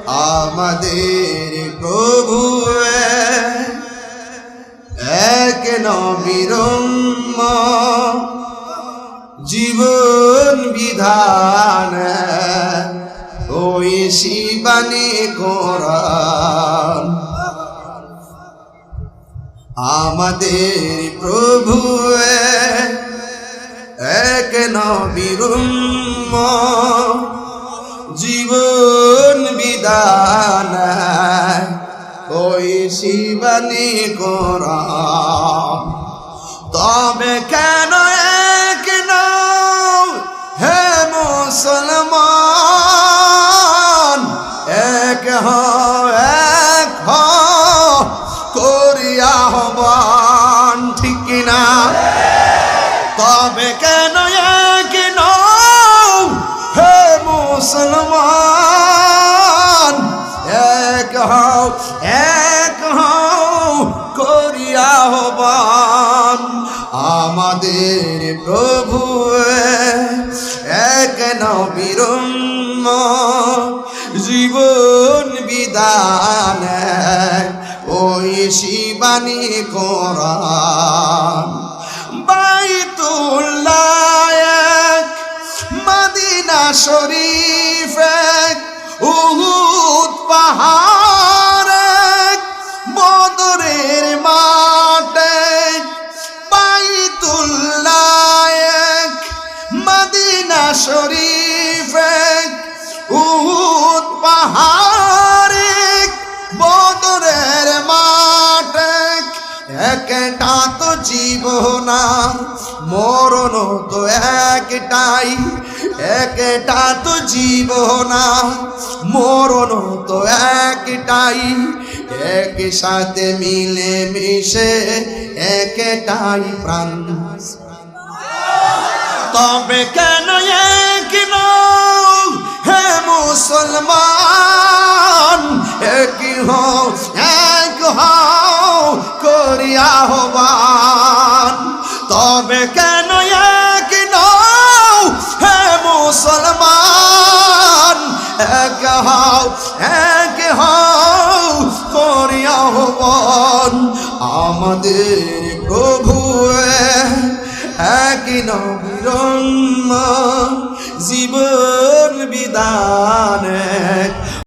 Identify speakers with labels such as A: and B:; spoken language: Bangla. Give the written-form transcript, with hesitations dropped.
A: আমাদের প্রভু এক নবীর জীবন বিধান ওই শিবানী কোরআন। আমাদের প্রভু এক নবীর জীবন বিধান ওই শিবানী কোরআন। তবে কেন এক নও হে মুসলমান, এক করিয়া আহ্বান, ঠিক কিনা? তবে কেন এক নও হে মুসলমান, এক করিয়া আহ্বান। আমাদের প্রভু এক নবীর জীবন বিধান ওই শিবানী কোরআন। বাইতুল্লাহ এক, মদিনা শরীফ এক, উহুদ পাহাড় এক, বদরের মাঠ এক। বাইতুল্লাহ এক, মদিনা শরীফ এক, উহুদ পাহাড় এক, বদরের মাঠ এক। একটা তো জীবন মরণ তো একটাই, একটা তো জীবন মরণ তো একটাই। একসাথে মিলে মিশে একটাই প্রাণ। তবে কেন এক নও হে মুসলমান, এক হও করিয়া আহ্বান। তবে কেন এক নও হে মুসলমান, এক হও করিয়া আহ্বান। আমাদের প্রভু এক নবীর জীবন বিধান